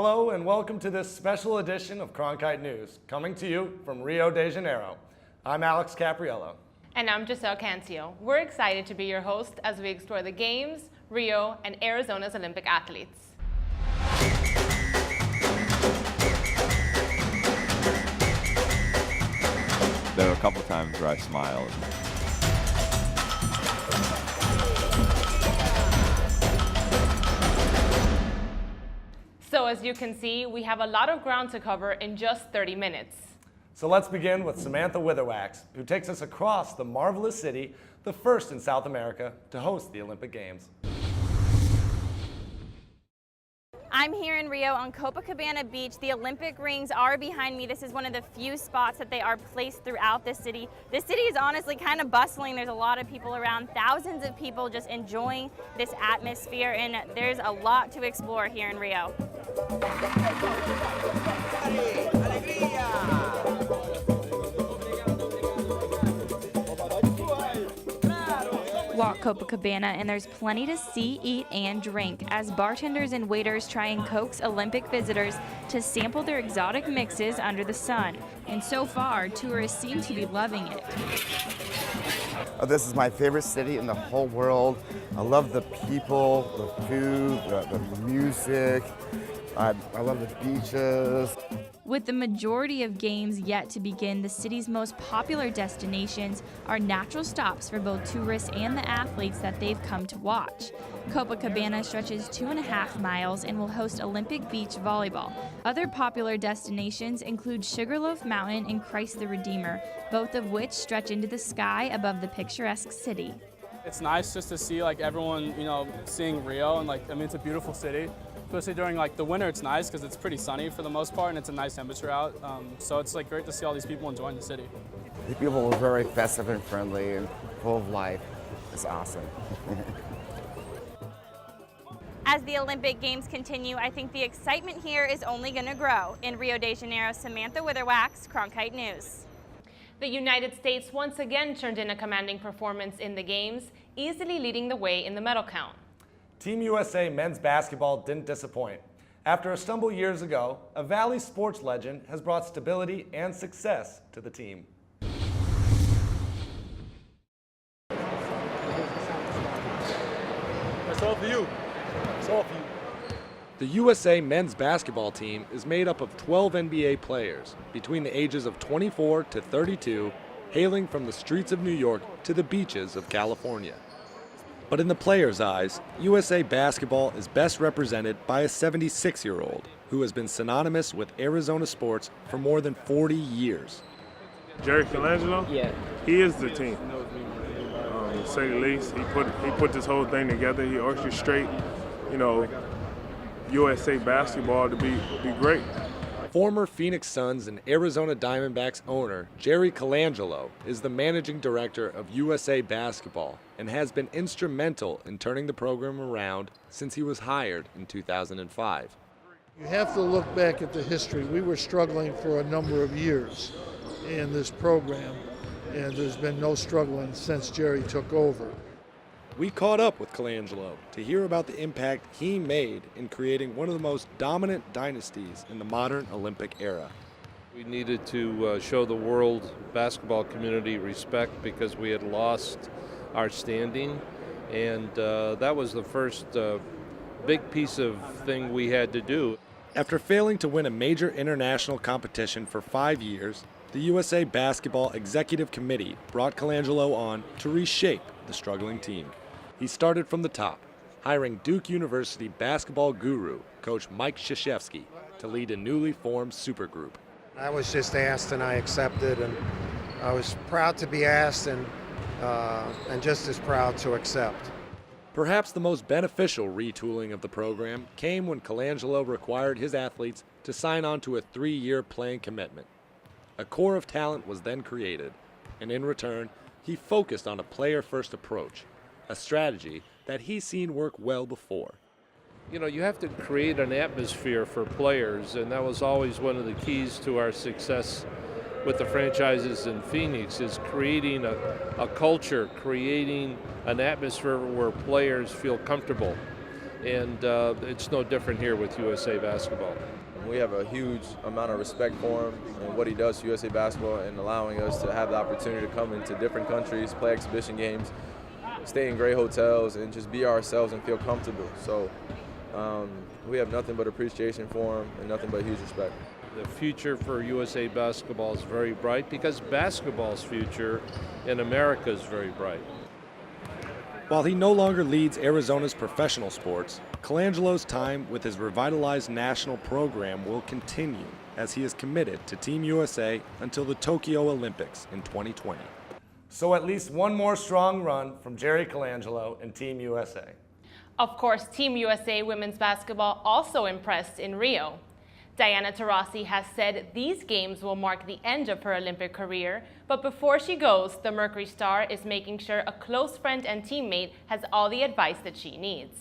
Hello and welcome to this special edition of Cronkite News, coming to you from Rio de Janeiro. I'm Alex Caprariello. And I'm Giselle Cancio. We're excited to be your host as we explore the Games, Rio, and Arizona's Olympic athletes. There were a couple times where I smiled. So as you can see, we have a lot of ground to cover in just 30 minutes. So let's begin with Samantha Witherwax, who takes us across the marvelous city, the first in South America to host the Olympic Games. I'm here in Rio on Copacabana Beach. The Olympic rings are behind me. This is one of the few spots that they are placed throughout the city. The city is honestly kind of bustling. There's a lot of people around, thousands of people just enjoying this atmosphere, and there's a lot to explore here in Rio. Walk Copacabana, and there's plenty to see, eat, and drink as bartenders and waiters try and coax Olympic visitors to sample their exotic mixes under the sun. And so far, tourists seem to be loving it. This is my favorite city in the whole world. I love the people, the food, the music. I love the beaches. With the majority of games yet to begin, the city's most popular destinations are natural stops for both tourists and the athletes that they've come to watch. Copacabana stretches 2.5 miles and will host Olympic beach volleyball. Other popular destinations include Sugarloaf Mountain and Christ the Redeemer, both of which stretch into the sky above the picturesque city. It's nice just to see everyone, seeing Rio, and it's a beautiful city. Especially during the winter, it's nice because it's pretty sunny for the most part, and it's a nice temperature out. So it's great to see all these people enjoying the city. The people were very festive and friendly and full of life. It's awesome. As the Olympic Games continue, I think the excitement here is only going to grow. In Rio de Janeiro, Samantha Witherwax, Cronkite News. The United States once again turned in a commanding performance in the Games, easily leading the way in the medal count. Team USA men's basketball didn't disappoint. After a stumble years ago, a Valley sports legend has brought stability and success to the team. That's all for you. That's all for you. The USA men's basketball team is made up of 12 NBA players between the ages of 24 to 32, hailing from the streets of New York to the beaches of California. But in the players' eyes, USA basketball is best represented by a 76-year-old who has been synonymous with Arizona sports for more than 40 years. Jerry Colangelo? Yeah. He is the team. To say the least, he put this whole thing together. He orchestrated, USA basketball to be great. Former Phoenix Suns and Arizona Diamondbacks owner Jerry Colangelo is the managing director of USA Basketball and has been instrumental in turning the program around since he was hired in 2005. You have to look back at the history. We were struggling for a number of years in this program, and there's been no struggling since Jerry took over. We caught up with Colangelo to hear about the impact he made in creating one of the most dominant dynasties in the modern Olympic era. We needed to show the world basketball community respect because we had lost our standing, and that was the first big piece of thing we had to do. After failing to win a major international competition for 5 years, the USA Basketball Executive Committee brought Colangelo on to reshape the struggling team. He started from the top, hiring Duke University basketball guru, Coach Mike Krzyzewski, to lead a newly formed supergroup. I was just asked and I accepted, and I was proud to be asked and just as proud to accept. Perhaps the most beneficial retooling of the program came when Colangelo required his athletes to sign on to a 3-year playing commitment. A core of talent was then created, and in return, he focused on a player-first approach, a strategy that he's seen work well before. You have to create an atmosphere for players, and that was always one of the keys to our success with the franchises in Phoenix, is creating a culture, creating an atmosphere where players feel comfortable. and it's no different here with USA Basketball. We have a huge amount of respect for him and what he does for USA Basketball and allowing us to have the opportunity to come into different countries, play exhibition games, stay in great hotels, and just be ourselves and feel comfortable. So we have nothing but appreciation for him and nothing but huge respect. The future for USA Basketball is very bright because basketball's future in America is very bright. While he no longer leads Arizona's professional sports, Colangelo's time with his revitalized national program will continue as he is committed to Team USA until the Tokyo Olympics in 2020. So at least one more strong run from Jerry Colangelo and Team USA. Of course, Team USA women's basketball also impressed in Rio. Diana Taurasi has said these games will mark the end of her Olympic career, but before she goes, the Mercury star is making sure a close friend and teammate has all the advice that she needs.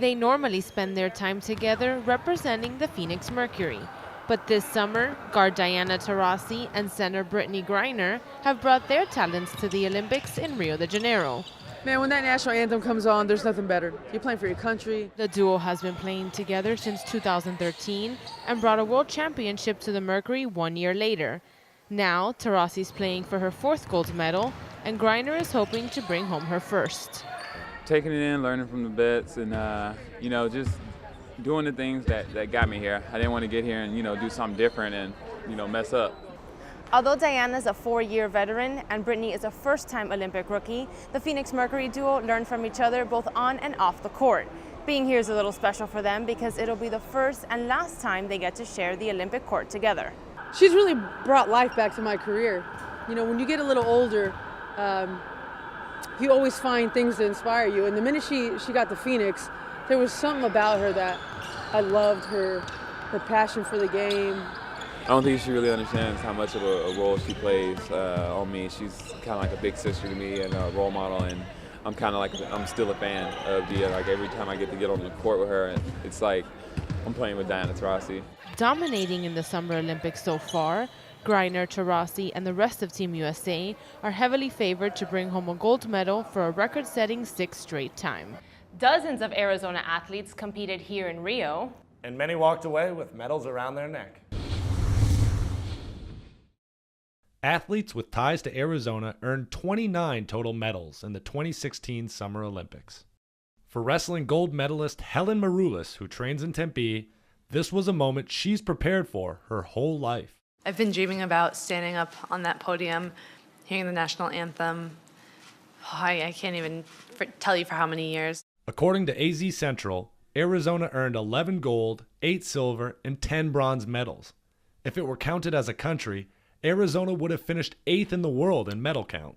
They normally spend their time together representing the Phoenix Mercury. But this summer, guard Diana Taurasi and center Brittney Griner have brought their talents to the Olympics in Rio de Janeiro. Man, when that national anthem comes on, there's nothing better. You're playing for your country. The duo has been playing together since 2013 and brought a world championship to the Mercury 1 year later. Now, Taurasi's playing for her 4th gold medal, and Griner is hoping to bring home her 1st. Taking it in, learning from the vets, and just doing the things that got me here. I didn't want to get here and do something different and mess up. Although Diana's a 4-year veteran and Brittney is a first-time Olympic rookie, the Phoenix Mercury duo learn from each other both on and off the court. Being here is a little special for them because it'll be the first and last time they get to share the Olympic court together. She's really brought life back to my career. When you get a little older, you always find things to inspire you. And the minute she got to Phoenix, there was something about her that I loved, her passion for the game. I don't think she really understands how much of a role she plays on me. She's kind of like a big sister to me and a role model, and I'm kind of like, I'm still a fan of every time I get to get on the court with her, it's like I'm playing with Diana Taurasi. Dominating in the Summer Olympics so far, Griner, Taurasi, and the rest of Team USA are heavily favored to bring home a gold medal for a record-setting 6th straight time. Dozens of Arizona athletes competed here in Rio. And many walked away with medals around their neck. Athletes with ties to Arizona earned 29 total medals in the 2016 Summer Olympics. For wrestling gold medalist Helen Maroulis, who trains in Tempe, this was a moment she's prepared for her whole life. I've been dreaming about standing up on that podium, hearing the national anthem. I can't even tell you for how many years. According to AZ Central, Arizona earned 11 gold, 8 silver, and 10 bronze medals. If it were counted as a country, Arizona would have finished 8th in the world in medal count.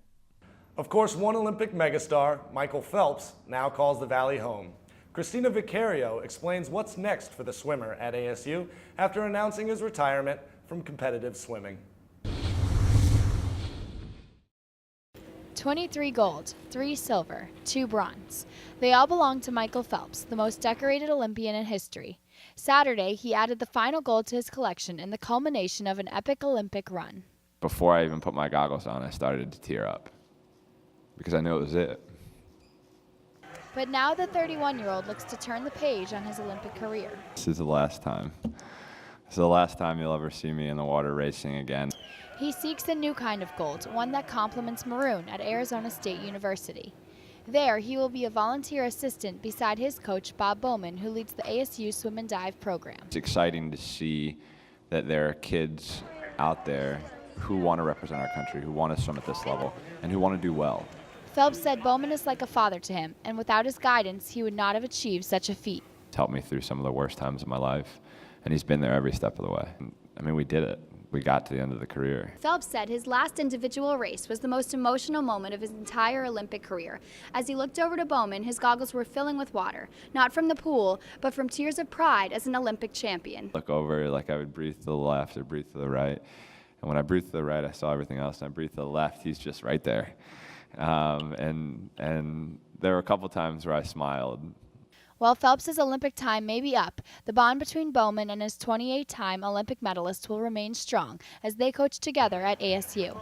Of course, one Olympic megastar, Michael Phelps, now calls the Valley home. Christina Vicario explains what's next for the swimmer at ASU after announcing his retirement from competitive swimming. 23 gold, 3 silver, 2 bronze. They all belong to Michael Phelps, the most decorated Olympian in history. Saturday, he added the final gold to his collection in the culmination of an epic Olympic run. Before I even put my goggles on, I started to tear up because I knew it was it. But now the 31-year-old looks to turn the page on his Olympic career. This is the last time. This is the last time you'll ever see me in the water racing again. He seeks a new kind of gold, one that complements maroon at Arizona State University. There, he will be a volunteer assistant beside his coach, Bob Bowman, who leads the ASU Swim and Dive program. It's exciting to see that there are kids out there who want to represent our country, who want to swim at this level, and who want to do well. Phelps said Bowman is like a father to him, and without his guidance, he would not have achieved such a feat. It's helped me through some of the worst times of my life, and he's been there every step of the way. I mean, we did it. We got to the end of the career. Phelps said his last individual race was the most emotional moment of his entire Olympic career. As he looked over to Bowman, his goggles were filling with water, not from the pool, but from tears of pride as an Olympic champion. Look over, like I would breathe to the left or breathe to the right. And when I breathed to the right, I saw everything else. And I breathed to the left, he's just right there. And there were a couple times where I smiled. While Phelps' Olympic time may be up, the bond between Bowman and his 28-time Olympic medalist will remain strong as they coach together at ASU.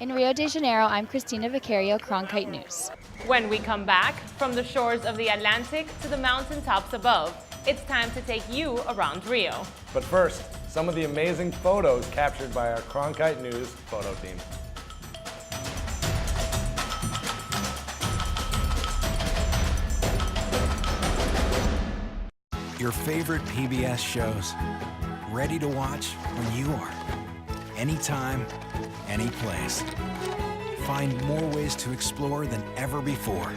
In Rio de Janeiro, I'm Cristina Vicario, Cronkite News. When we come back, from the shores of the Atlantic to the mountaintops above, it's time to take you around Rio. But first, some of the amazing photos captured by our Cronkite News photo team. Your favorite PBS shows, ready to watch when you are. Anytime, any place. Find more ways to explore than ever before.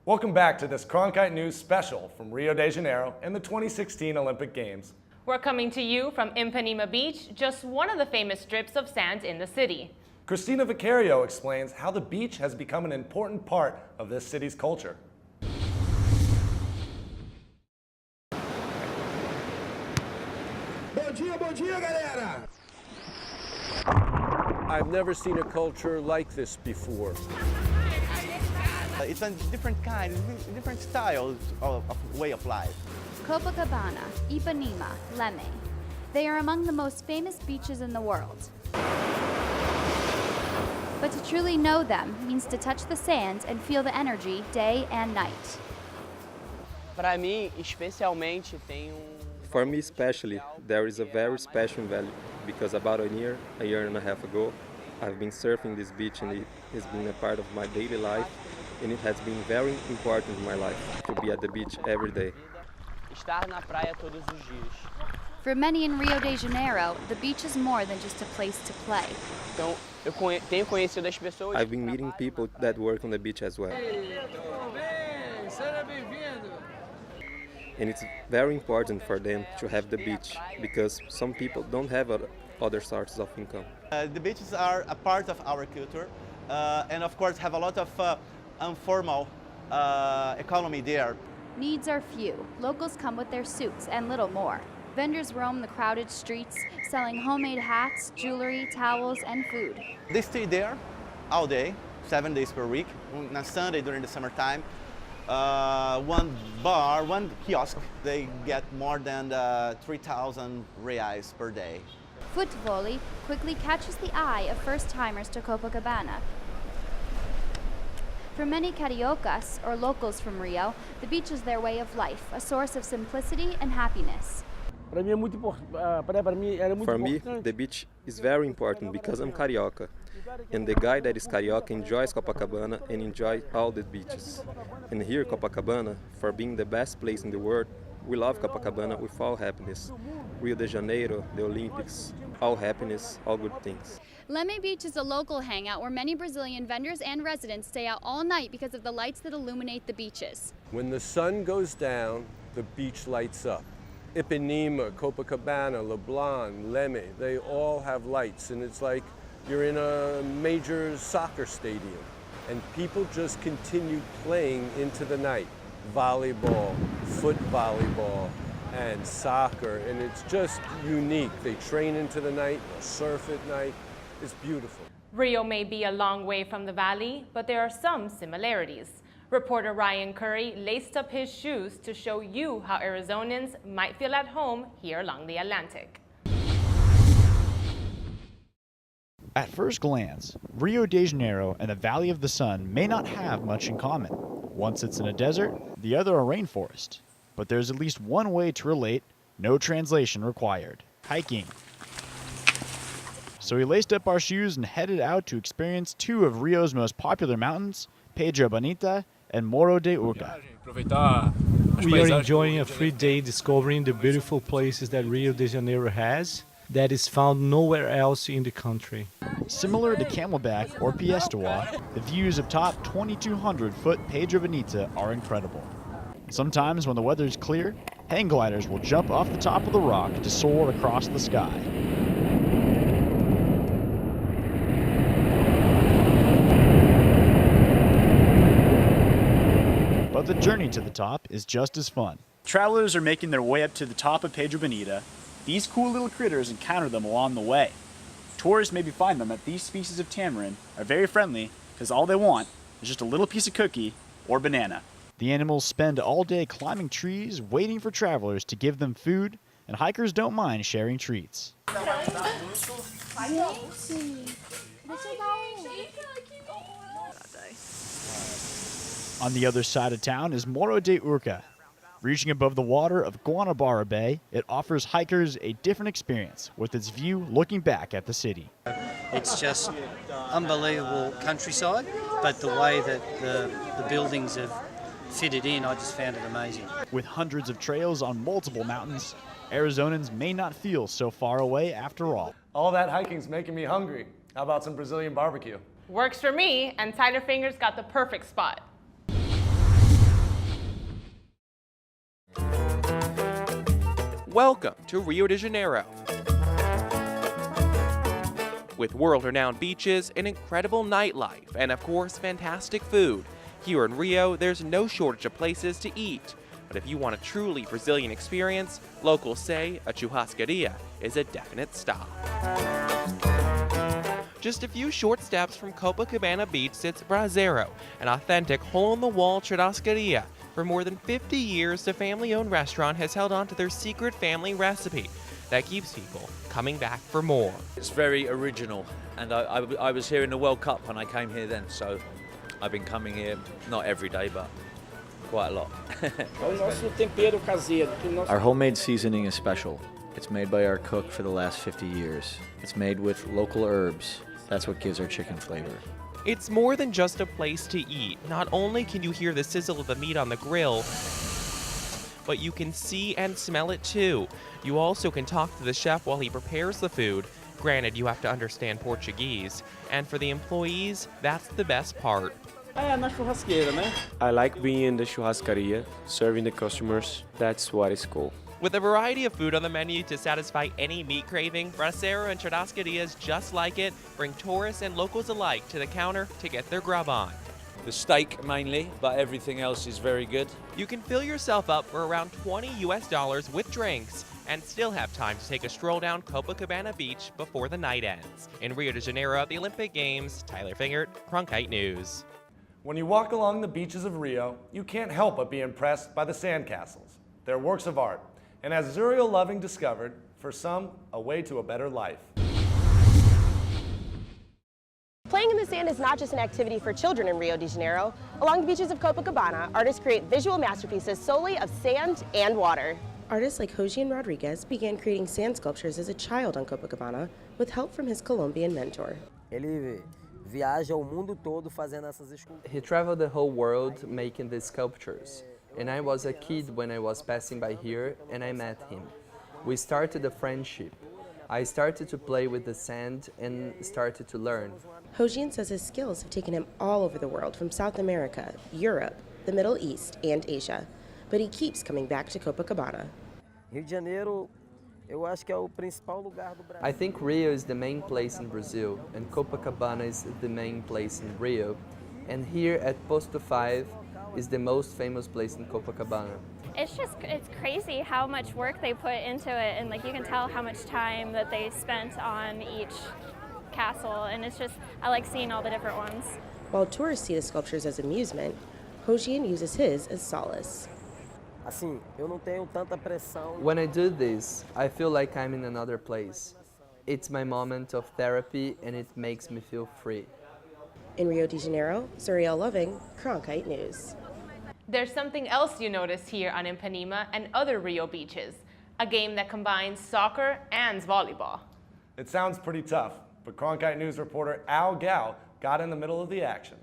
Welcome back to this Cronkite News special from Rio de Janeiro and the 2016 Olympic Games. We're coming to you from Ipanema Beach, just one of the famous strips of sand in the city. Cristina Vicario explains how the beach has become an important part of this city's culture. Bom dia, galera! I've never seen a culture like this before. It's a different kind, different style of way of life. Copacabana, Ipanema, Leme. They are among the most famous beaches in the world. But to truly know them means to touch the sand and feel the energy day and night. Para mim, especialmente, tem For me especially, there is a very special value because about a year and a half ago, I've been surfing this beach and it has been a part of my daily life, and it has been very important in my life to be at the beach every day. Estar na praia todos os dias. For many in Rio de Janeiro, the beach is more than just a place to play. Então, eu tenho conhecido as pessoas. I've been meeting people that work on the beach as well. And it's very important for them to have the beach because some people don't have other sources of income. The beaches are a part of our culture and of course have a lot of informal economy there. Needs are few. Locals come with their suits and little more. Vendors roam the crowded streets, selling homemade hats, jewelry, towels, and food. They stay there all day, 7 days per week. On Sunday during the summertime, one bar, one kiosk, they get more than 3,000 reais per day. FOOTVOLLEY quickly catches the eye of first-timers to Copacabana. For many cariocas, or locals from Rio, the beach is their way of life, a source of simplicity and happiness. For me, the beach is very important because I'm carioca, and the guy that is carioca enjoys Copacabana and enjoys all the beaches. And here, Copacabana, for being the best place in the world, we love Copacabana with all happiness. Rio de Janeiro, the Olympics, all happiness, all good things. Leme Beach is a local hangout where many Brazilian vendors and residents stay out all night because of the lights that illuminate the beaches. When the sun goes down, the beach lights up. Ipanema, Copacabana, LeBlanc, Leme, they all have lights, and it's like you're in a major soccer stadium, and people just continue playing into the night. Volleyball, foot volleyball, and soccer, and it's just unique. They train into the night, they'll surf at night. It's beautiful. Rio may be a long way from the valley, but there are some similarities. Reporter Ryan Curry laced up his shoes to show you how Arizonans might feel at home here along the Atlantic. At first glance, Rio de Janeiro and the Valley of the Sun may not have much in common. One sits in a desert, the other a rainforest. But there's at least one way to relate, no translation required: hiking. So we laced up our shoes and headed out to experience two of Rio's most popular mountains, Pedra Bonita and Morro de Urca. We are enjoying a free day discovering the beautiful places that Rio de Janeiro has that is found nowhere else in the country. Similar to Camelback or Piestewa, the views of top 2,200-foot Pedra Bonita are incredible. Sometimes when the weather is clear, hang gliders will jump off the top of the rock to soar across the sky. But the journey to the top is just as fun. Travelers are making their way up to the top of Pedra Bonita. These cool little critters encounter them along the way. Tourists maybe find them that these species of tamarin are very friendly because all they want is just a little piece of cookie or banana. The animals spend all day climbing trees, waiting for travelers to give them food, and hikers don't mind sharing treats. On the other side of town is Morro de Urca. Reaching above the water of Guanabara Bay, it offers hikers a different experience with its view looking back at the city. It's just unbelievable countryside, but the way that the buildings have fitted in, I just found it amazing. With hundreds of trails on multiple mountains, Arizonans may not feel so far away after all. All that hiking's making me hungry. How about some Brazilian barbecue? Works for me, and Tyler Fingers got the perfect spot. Welcome to Rio de Janeiro. With world-renowned beaches, an incredible nightlife, and of course, fantastic food, here in Rio, there's no shortage of places to eat. But if you want a truly Brazilian experience, locals say a churrascaria is a definite stop. Just a few short steps from Copacabana Beach sits BRASEIRO, an authentic hole-in-the-wall churrascaria. For more than 50 years, the family-owned restaurant has held on to their secret family recipe that keeps people coming back for more. It's very original, and I was here in the World Cup when I came here then, so I've been coming here, not every day, but quite a lot. Our homemade seasoning is special. It's made by our cook for the last 50 years. It's made with local herbs. That's what gives our chicken flavor. It's more than just a place to eat. Not only can you hear the sizzle of the meat on the grill, but you can see and smell it too. You also can talk to the chef while he prepares the food. Granted, you have to understand Portuguese. And for the employees, that's the best part. I like being in the churrascaria, serving the customers. That's what is cool. With a variety of food on the menu to satisfy any meat craving, BRASEIRO and churrascarias just like it bring tourists and locals alike to the counter to get their grub on. The steak mainly, but everything else is very good. You can fill yourself up for around $20 with drinks and still have time to take a stroll down Copacabana Beach before the night ends. In Rio de Janeiro at the Olympic Games, Tyler Fingert, Cronkite News. When you walk along the beaches of Rio, you can't help but be impressed by the sandcastles. They're works of art, and as Zuriel Loving discovered, for some, a way to a better life. Playing in the sand is not just an activity for children in Rio de Janeiro. Along the beaches of Copacabana, artists create visual masterpieces solely of sand and water. Artists like Josian Rodriguez began creating sand sculptures as a child on Copacabana with help from his Colombian mentor. He traveled the whole world making these sculptures. And I was a kid when I was passing by here and I met him. We started a friendship. I started to play with the sand and started to learn. Josian says his skills have taken him all over the world, from South America, Europe, the Middle East, and Asia. But he keeps coming back to Copacabana. I think Rio is the main place in Brazil, and Copacabana is the main place in Rio. And here at Posto 5 is the most famous place in Copacabana. It's crazy how much work they put into it, and like you can tell how much time that they spent on each castle, and I like seeing all the different ones. While tourists see the sculptures as amusement, Josian uses his as solace. When I do this, I feel like I'm in another place. It's my moment of therapy and it makes me feel free. In Rio de Janeiro, Zuriel Loving, Cronkite News. There's something else you notice here on Ipanema and other Rio beaches, a game that combines soccer and volleyball. It sounds pretty tough, but Cronkite News reporter Al Gao got in the middle of the action.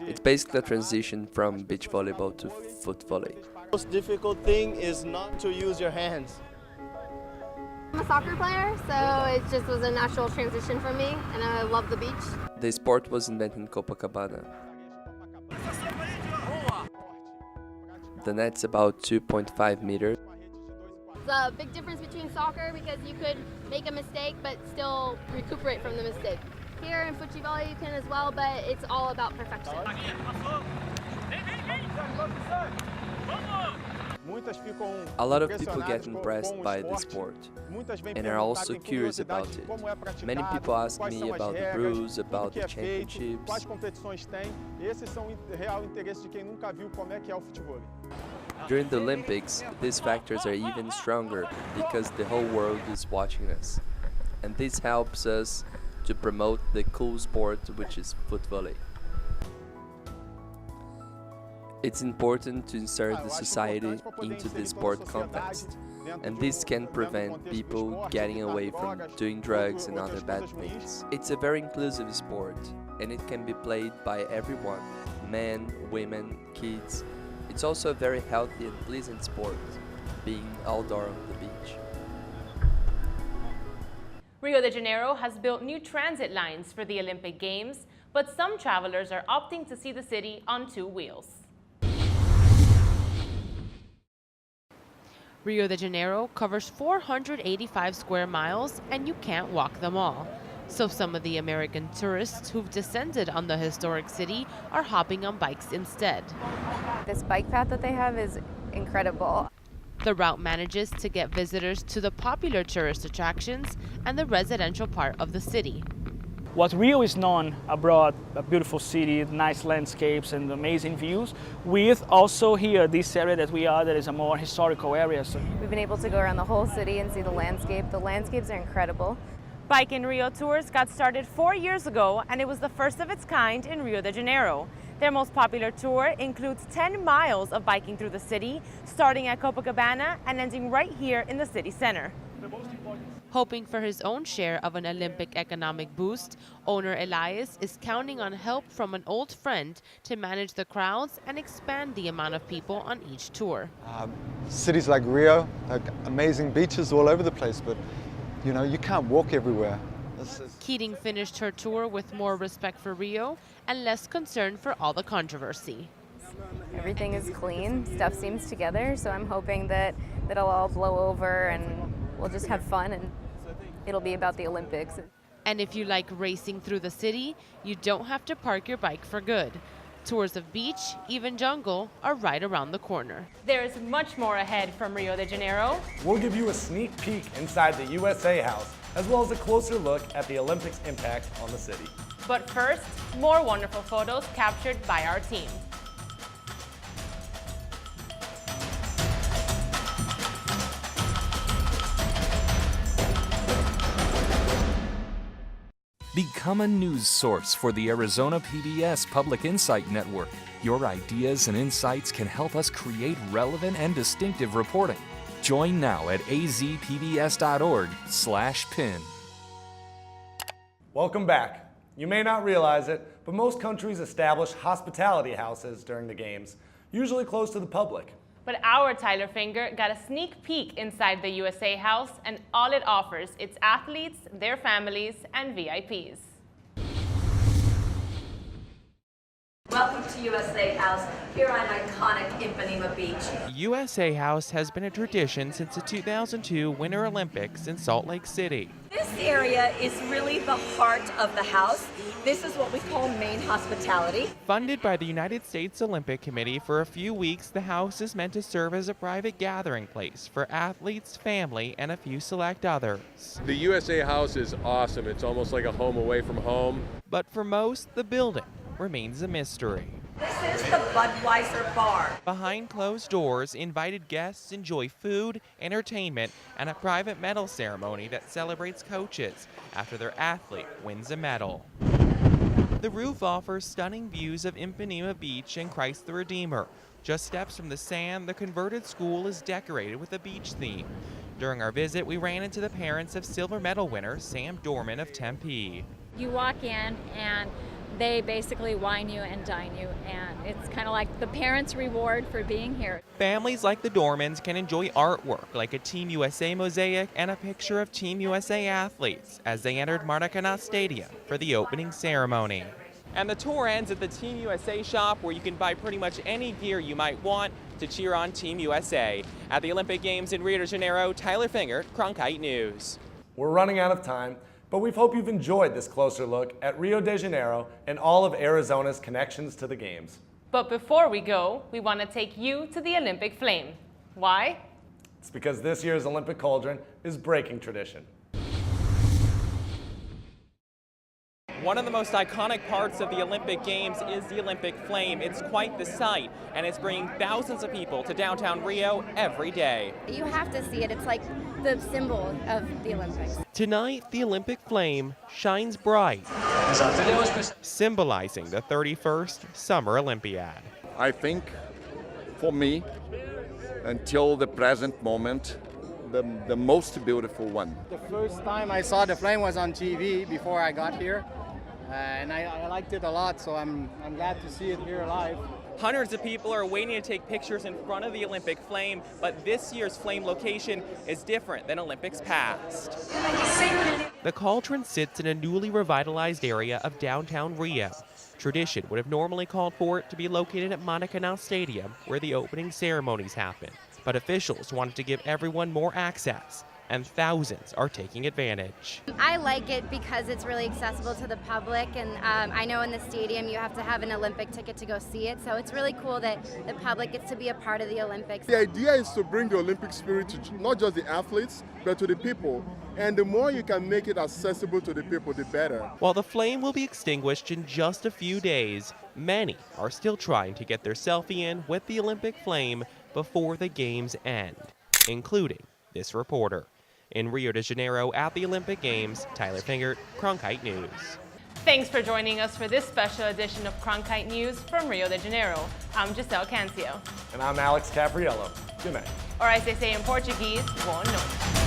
It's basically a transition from beach volleyball to foot volley. The most difficult thing is not to use your hands. I'm a soccer player, so it just was a natural transition for me, and I love the beach. The sport was invented in Copacabana. The net's about 2.5 meters. It's a big difference between soccer because you could make a mistake but still recuperate from the mistake. Here in FOOTVOLLEY you can as well, but it's all about perfection. A lot of people get impressed by the sport and are also curious about it. Many people ask me about the rules, about the championships. During the Olympics, these factors are even stronger because the whole world is watching us. And this helps us to promote the cool sport, which is footvolley. It's important to insert the society into the sport context, and this can prevent people getting away from doing drugs and other bad things. It's a very inclusive sport, and it can be played by everyone, men, women, kids. It's also a very healthy and pleasant sport, being outdoor on the beach. Rio de Janeiro has built new transit lines for the Olympic Games, but some travelers are opting to see the city on two wheels. Rio de Janeiro covers 485 square miles, and you can't walk them all. So some of the American tourists who've descended on the historic city are hopping on bikes instead. This bike path that they have is incredible. The route manages to get visitors to the popular tourist attractions and the residential part of the city. What Rio is known abroad, a beautiful city, nice landscapes and amazing views, with also here, this area that we are, that is a more historical area. So we've been able to go around the whole city and see the landscape. The landscapes are incredible. Bike in Rio tours got started 4 years ago, and it was the first of its kind in Rio de Janeiro. Their most popular tour includes 10 miles of biking through the city, starting at Copacabana and ending right here in the city center. Hoping for his own share of an Olympic economic boost, owner Elias is counting on help from an old friend to manage the crowds and expand the amount of people on each tour. Cities like Rio, like amazing beaches all over the place, but you know, you can't walk everywhere. Keating finished her tour with more respect for Rio and less concern for all the controversy. Everything is clean, stuff seems together, so I'm hoping that it'll all blow over and we'll just have fun and it'll be about the Olympics. And if you like racing through the city, you don't have to park your bike for good. Tours of beach, even jungle, are right around the corner. There's much more ahead from Rio de Janeiro. We'll give you a sneak peek inside the USA House, as well as a closer look at the Olympics' impact on the city. But first, more wonderful photos captured by our team. Become a news source for the Arizona PBS Public Insight Network. Your ideas and insights can help us create relevant and distinctive reporting. Join now at azpbs.org/pin. Welcome back. You may not realize it, but most countries establish hospitality houses during the games, usually close to the public. But our Tyler Finger got a sneak peek inside the USA House and all it offers its athletes, their families, and VIPs. Welcome to USA House, here on iconic Ipanema Beach. USA House has been a tradition since the 2002 Winter Olympics in Salt Lake City. This area is really the heart of the house. This is what we call main hospitality. Funded by the United States Olympic Committee, for a few weeks, the house is meant to serve as a private gathering place for athletes, family, and a few select others. The USA House is awesome. It's almost like a home away from home. But for most, the building remains a mystery. This is the Budweiser Bar. Behind closed doors, invited guests enjoy food, entertainment, and a private medal ceremony that celebrates coaches after their athlete wins a medal. The roof offers stunning views of Ipanema Beach and Christ the Redeemer. Just steps from the sand, the converted school is decorated with a beach theme. During our visit, we ran into the parents of silver medal winner Sam Dorman of Tempe. You walk in and they basically wine you and dine you, and it's kind of like the parents' reward for being here. Families like the Dormans can enjoy artwork like a Team USA mosaic and a picture of Team USA athletes as they entered Maracanã Stadium for the opening ceremony. And the tour ends at the Team USA shop, where you can buy pretty much any gear you might want to cheer on Team USA. At the Olympic Games in Rio de Janeiro, Tyler Finger, Cronkite News. We're running out of time, but we hope you've enjoyed this closer look at Rio de Janeiro and all of Arizona's connections to the games. But before we go, we want to take you to the Olympic flame. Why? It's because this year's Olympic cauldron is breaking tradition. One of the most iconic parts of the Olympic Games is the Olympic flame. It's quite the sight, and it's bringing thousands of people to downtown Rio every day. You have to see it. It's like the symbol of the Olympics. Tonight, the Olympic flame shines bright, symbolizing the 31st Summer Olympiad. I think, for me, until the present moment, the most beautiful one. The first time I saw the flame was on TV before I got here. And I liked it a lot, so I'm glad to see it here live. Hundreds of people are waiting to take pictures in front of the Olympic flame, but this year's flame location is different than Olympics past. The cauldron sits in a newly revitalized area of downtown Rio. Tradition would have normally called for it to be located at Maracanã Stadium, where the opening ceremonies happen. But officials wanted to give everyone more access, and thousands are taking advantage. I like it because it's really accessible to the public, and I know in the stadium you have to have an Olympic ticket to go see it, so it's really cool that the public gets to be a part of the Olympics. The idea is to bring the Olympic spirit to not just the athletes, but to the people. And the more you can make it accessible to the people, the better. While the flame will be extinguished in just a few days, many are still trying to get their selfie in with the Olympic flame before the games end, including this reporter. In Rio de Janeiro at the Olympic Games, Tyler Fingert, Cronkite News. Thanks for joining us for this special edition of Cronkite News from Rio de Janeiro. I'm Giselle Cancio. And I'm Alex Caprariello. Good night. Or as they say in Portuguese, boa noite.